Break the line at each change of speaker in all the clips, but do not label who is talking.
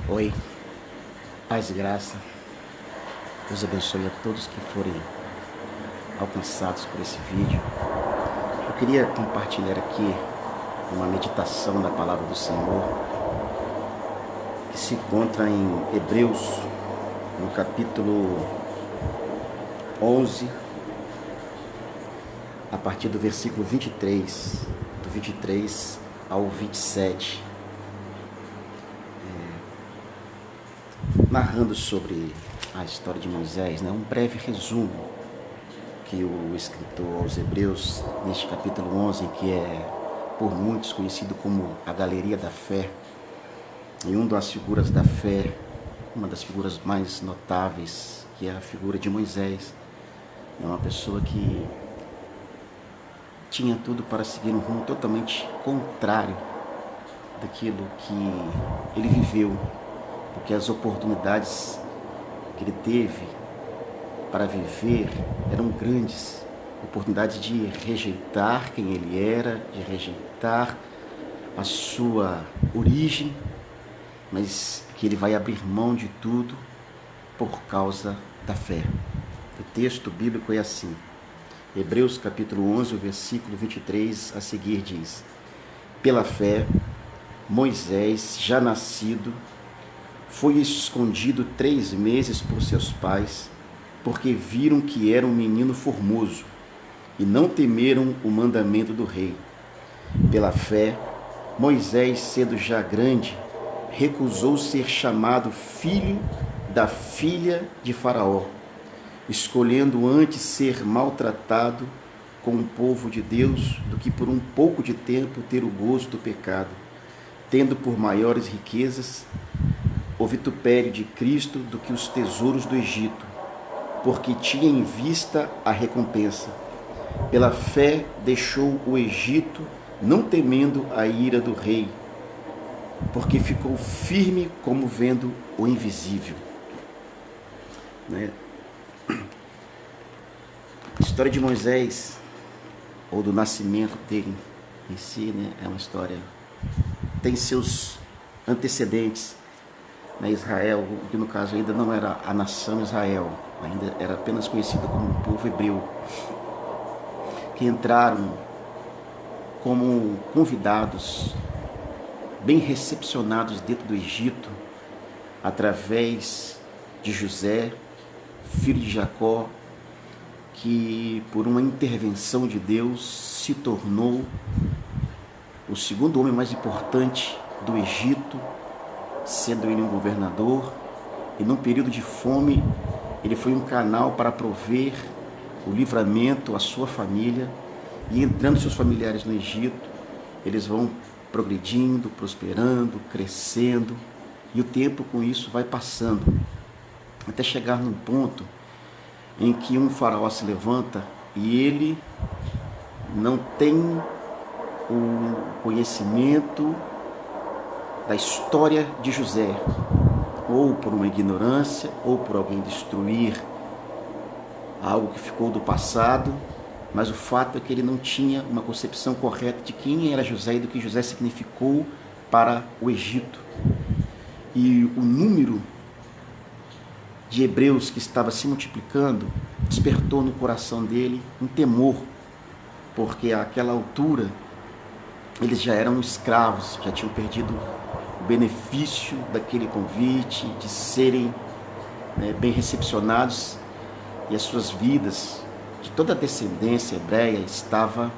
Oi, paz e graça. Deus abençoe a todos que forem alcançados por esse vídeo. Eu queria compartilhar aqui uma meditação da palavra do Senhor que se encontra em Hebreus, no capítulo 11, a partir do versículo 23, do 23 ao 27, narrando sobre a história de Moisés, um breve resumo que o escritor aos Hebreus, neste capítulo 11, que é por muitos conhecido como a Galeria da Fé, e uma das figuras da fé, uma das figuras mais notáveis, que é a figura de Moisés. É uma pessoa que tinha tudo para seguir um rumo totalmente contrário daquilo que ele viveu, porque as oportunidades que ele teve para viver eram grandes, oportunidade de rejeitar quem ele era, de rejeitar a sua origem, mas que ele vai abrir mão de tudo por causa da fé. O texto bíblico é assim, Hebreus capítulo 11, o versículo 23 a seguir diz: pela fé, Moisés, já nascido, foi escondido 3 meses por seus pais, porque viram que era um menino formoso, e não temeram o mandamento do rei. Pela fé, Moisés, sendo já grande, recusou ser chamado filho da filha de Faraó, escolhendo antes ser maltratado com o povo de Deus do que por um pouco de tempo ter o gozo do pecado, tendo por maiores riquezas o vitupério de Cristo do que os tesouros do Egito, porque tinha em vista a recompensa. Pela fé deixou o Egito, não temendo a ira do rei, porque ficou firme como vendo o invisível. A história de Moisés, ou do nascimento dele em si, é uma história, tem seus antecedentes. Israel, que no caso ainda não era a nação Israel, ainda era apenas conhecido como um povo hebreu, que entraram como convidados, bem recepcionados dentro do Egito, através de José, filho de Jacó, que por uma intervenção de Deus se tornou o segundo homem mais importante do Egito, sendo ele um governador, e num período de fome, ele foi um canal para prover o livramento à sua família, e entrando seus familiares no Egito, eles vão progredindo, prosperando, crescendo, e o tempo com isso vai passando, até chegar num ponto em que um faraó se levanta e ele não tem o conhecimento da história de José, ou por uma ignorância, ou por alguém destruir algo que ficou do passado, mas o fato é que ele não tinha uma concepção correta de quem era José e do que José significou para o Egito. E o número de hebreus que estava se multiplicando despertou no coração dele um temor, porque àquela altura eles já eram escravos, já tinham perdido o benefício daquele convite, de serem bem recepcionados, e as suas vidas, de toda a descendência hebreia, estava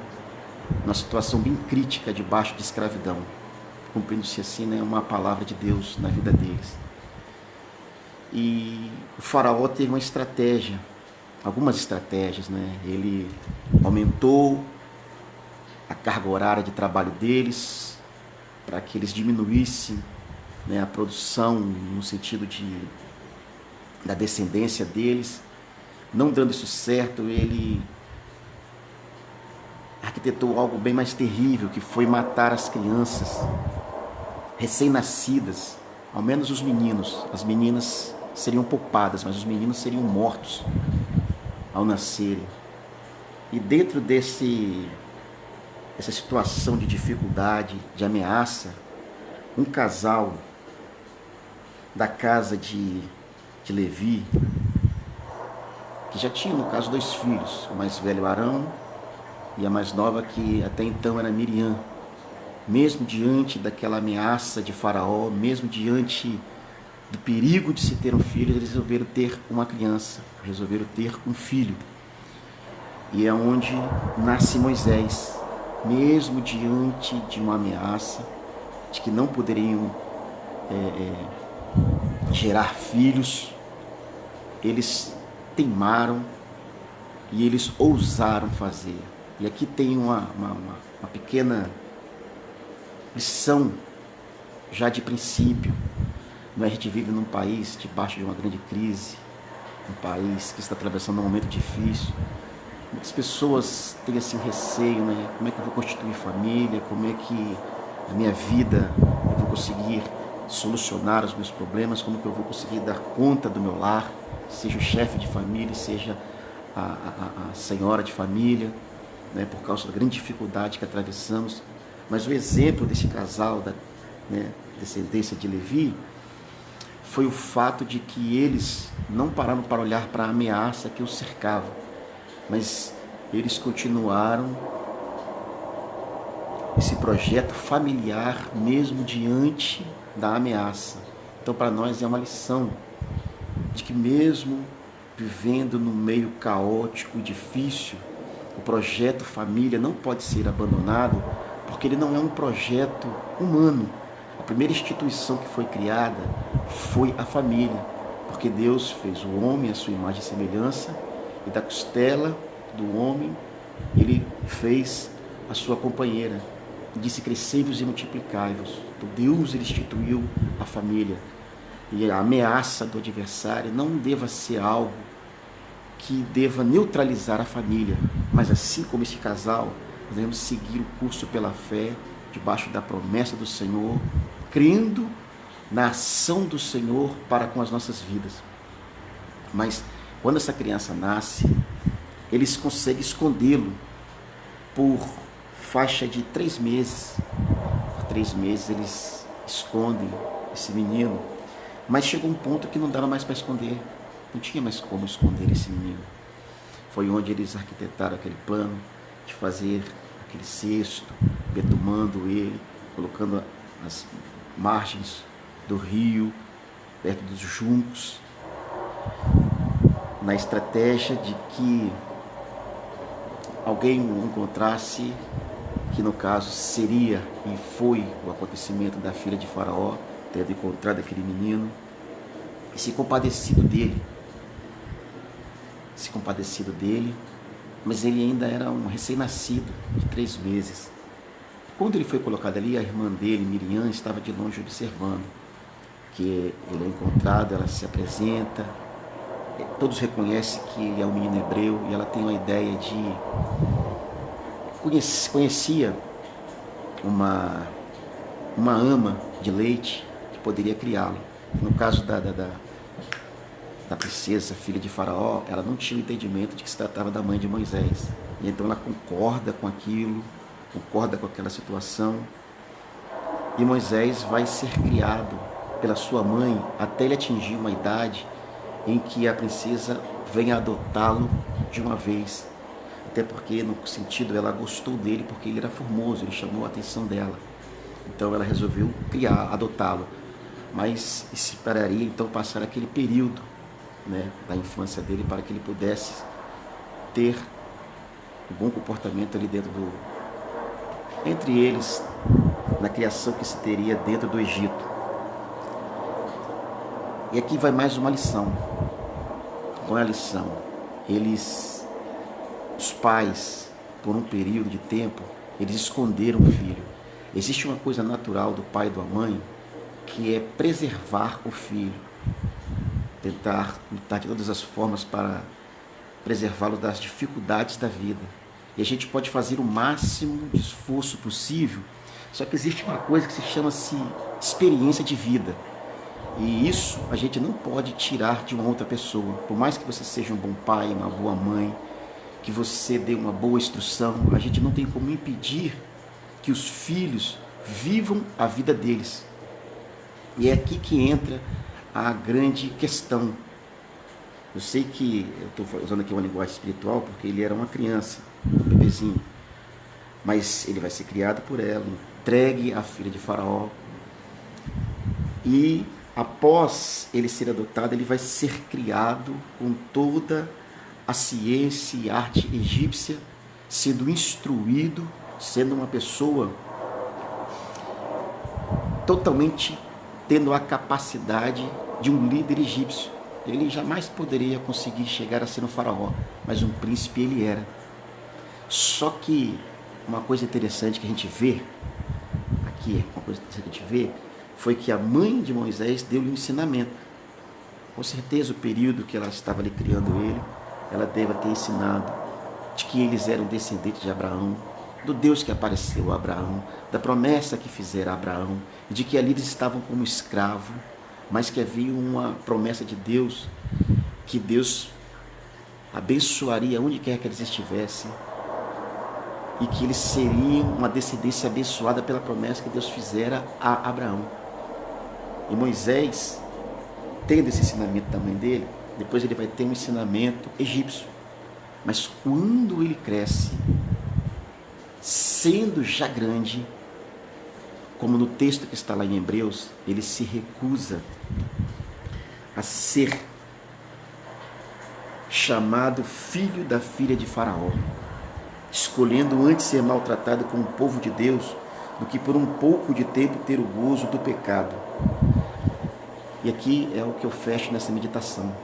numa situação bem crítica, debaixo de escravidão. Cumprindo-se assim, uma palavra de Deus na vida deles. E o faraó teve uma estratégia, algumas estratégias, Ele aumentou a carga horária de trabalho deles, para que eles diminuíssem a produção no sentido da descendência deles. Não dando isso certo, ele arquitetou algo bem mais terrível, que foi matar as crianças recém-nascidas, ao menos os meninos. As meninas seriam poupadas, mas os meninos seriam mortos ao nascerem. E dentro dessa situação de dificuldade, de ameaça, um casal da casa de Levi, que já tinha, no caso, 2 filhos, o mais velho Arão e a mais nova, que até então era Miriam. Mesmo diante daquela ameaça de Faraó, mesmo diante do perigo de se ter um filho, eles resolveram ter uma criança, resolveram ter um filho. E é onde nasce Moisés, mesmo diante de uma ameaça de que não poderiam gerar filhos, eles teimaram e eles ousaram fazer. E aqui tem uma pequena lição já de princípio. A gente vive num país debaixo de uma grande crise, um país que está atravessando um momento difícil. Muitas pessoas têm assim receio, né? Como é que eu vou constituir família? Como é que a minha vida eu vou conseguir solucionar os meus problemas? Como que eu vou conseguir dar conta do meu lar? Seja o chefe de família, seja a senhora de família, né? Por causa da grande dificuldade que atravessamos. Mas o exemplo desse casal da descendência de Levi foi o fato de que eles não pararam para olhar para a ameaça que os cercava, mas eles continuaram esse projeto familiar mesmo diante da ameaça. Então, para nós é uma lição de que mesmo vivendo no meio caótico e difícil, o projeto família não pode ser abandonado, porque ele não é um projeto humano. A primeira instituição que foi criada foi a família, porque Deus fez o homem à sua imagem e semelhança, e da costela do homem ele fez a sua companheira. E disse: crescei-vos e multiplicai-vos. Então Deus ele instituiu a família. E a ameaça do adversário não deva ser algo que deva neutralizar a família, mas assim como esse casal, nós devemos seguir o curso pela fé, debaixo da promessa do Senhor, crendo na ação do Senhor para com as nossas vidas. Mas quando essa criança nasce, eles conseguem escondê-lo por faixa de 3 meses. Por 3 meses eles escondem esse menino, mas chegou um ponto que não dava mais para esconder, não tinha mais como esconder esse menino. Foi onde eles arquitetaram aquele plano de fazer aquele cesto, betumando ele, colocando as margens do rio, perto dos juncos, na estratégia de que alguém o encontrasse, que no caso seria e foi o acontecimento da filha de Faraó, tendo encontrado aquele menino, e se compadecido dele, mas ele ainda era um recém-nascido, de 3 meses. Quando ele foi colocado ali, a irmã dele, Miriam, estava de longe observando, que ele é encontrado, ela se apresenta, todos reconhecem que ele é um menino hebreu, e ela tem uma ideia de... Conhecia uma ama de leite que poderia criá-lo. No caso da princesa, filha de Faraó, ela não tinha o entendimento de que se tratava da mãe de Moisés. E então ela concorda com aquilo, concorda com aquela situação. E Moisés vai ser criado pela sua mãe até ele atingir uma idade em que a princesa vem adotá-lo de uma vez. Até porque, no sentido, ela gostou dele porque ele era formoso, ele chamou a atenção dela. Então ela resolveu adotá-lo. Mas esperaria então passar aquele período, né, da infância dele para que ele pudesse ter um bom comportamento ali entre eles, na criação que se teria dentro do Egito. E aqui vai mais uma lição. Qual é a lição? Os pais, por um período de tempo, eles esconderam o filho. Existe uma coisa natural do pai e da mãe, que é preservar o filho, tentar lutar de todas as formas para preservá-lo das dificuldades da vida. E a gente pode fazer o máximo de esforço possível, só que existe uma coisa que se chama-se experiência de vida. E isso a gente não pode tirar de uma outra pessoa. Por mais que você seja um bom pai, uma boa mãe, que você dê uma boa instrução, a gente não tem como impedir que os filhos vivam a vida deles. E é aqui que entra a grande questão. Eu sei que eu estou usando aqui uma linguagem espiritual porque ele era uma criança, um bebezinho, mas ele vai ser criado por ela, entregue à filha de Faraó, e após ele ser adotado, ele vai ser criado com toda a ciência e arte egípcia, sendo instruído, sendo uma pessoa totalmente tendo a capacidade de um líder egípcio. Ele jamais poderia conseguir chegar a ser um faraó, mas um príncipe ele era. Só que uma coisa interessante que a gente vê, aqui, uma coisa interessante que a gente vê, foi que a mãe de Moisés deu-lhe um ensinamento. Com certeza o período que ela estava ali criando ele, ela deve ter ensinado de que eles eram descendentes de Abraão, do Deus que apareceu a Abraão, da promessa que fizera a Abraão, de que ali eles estavam como escravo, mas que havia uma promessa de Deus, que Deus abençoaria onde quer que eles estivessem, e que eles seriam uma descendência abençoada pela promessa que Deus fizera a Abraão. E Moisés, tendo esse ensinamento da mãe dele, depois ele vai ter um ensinamento egípcio. Mas quando ele cresce, sendo já grande, como no texto que está lá em Hebreus, ele se recusa a ser chamado filho da filha de Faraó, escolhendo antes ser maltratado com o povo de Deus do que por um pouco de tempo ter o gozo do pecado. E aqui é o que eu fecho nessa meditação.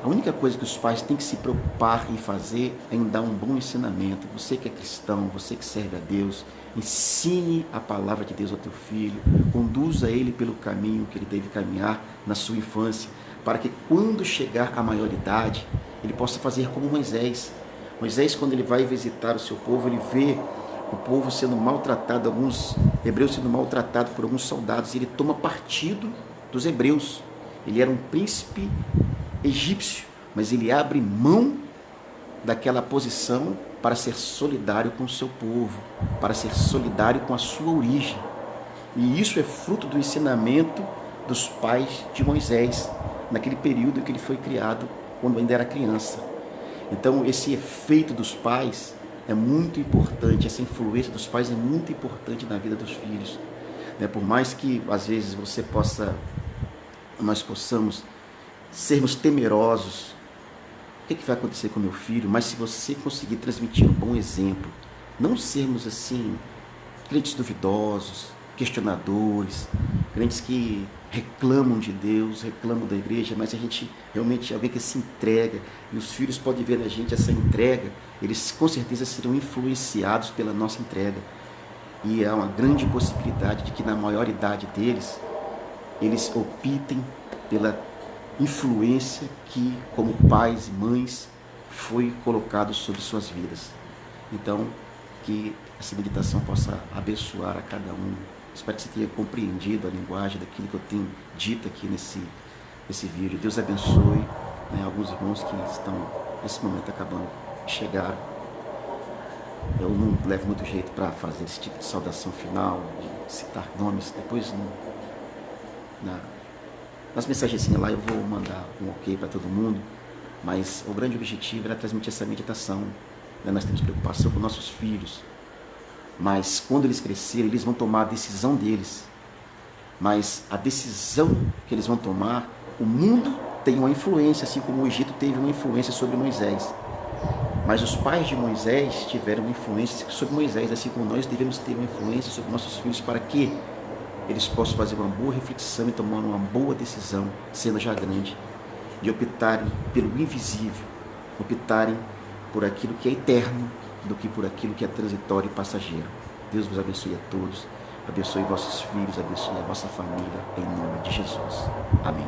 A única coisa que os pais têm que se preocupar em fazer é em dar um bom ensinamento. Você que é cristão, você que serve a Deus, ensine a palavra de Deus ao teu filho, conduza ele pelo caminho que ele deve caminhar na sua infância, para que quando chegar à maioridade, ele possa fazer como Moisés. Moisés, quando ele vai visitar o seu povo, ele vê o povo sendo maltratado, alguns hebreus sendo maltratados por alguns soldados, e ele toma partido dos hebreus. Ele era um príncipe egípcio, mas ele abre mão daquela posição para ser solidário com o seu povo, para ser solidário com a sua origem. E isso é fruto do ensinamento dos pais de Moisés, naquele período em que ele foi criado, quando ainda era criança. Então, esse efeito dos pais é muito importante, essa influência dos pais é muito importante na vida dos filhos. Por mais que, às vezes, nós possamos sermos temerosos, o que vai acontecer com meu filho? Mas se você conseguir transmitir um bom exemplo, não sermos assim, crentes duvidosos, questionadores, crentes que reclamam de Deus, reclamam da igreja, mas a gente realmente é alguém que se entrega, e os filhos podem ver na gente essa entrega, eles com certeza serão influenciados pela nossa entrega. E há uma grande possibilidade de que na maioridade deles, eles optem pela influência que, como pais e mães, foi colocado sobre suas vidas. Então, que essa meditação possa abençoar a cada um. Espero que você tenha compreendido a linguagem daquilo que eu tenho dito aqui nesse vídeo. Deus abençoe, alguns irmãos que estão nesse momento acabando de chegar. Eu não levo muito jeito para fazer esse tipo de saudação final, de citar nomes. Depois, nas mensagens lá, eu vou mandar um ok para todo mundo, mas o grande objetivo era transmitir essa meditação. Nós temos preocupação com nossos filhos, mas quando eles crescerem, eles vão tomar a decisão deles. Mas a decisão que eles vão tomar, o mundo tem uma influência, assim como o Egito teve uma influência sobre Moisés. Mas os pais de Moisés tiveram uma influência sobre Moisés, assim como nós devemos ter uma influência sobre nossos filhos, para que eles possam fazer uma boa reflexão e tomar uma boa decisão, sendo já grande, de optarem pelo invisível, optarem por aquilo que é eterno, do que por aquilo que é transitório e passageiro. Deus vos abençoe a todos, abençoe vossos filhos, abençoe a vossa família, em nome de Jesus. Amém.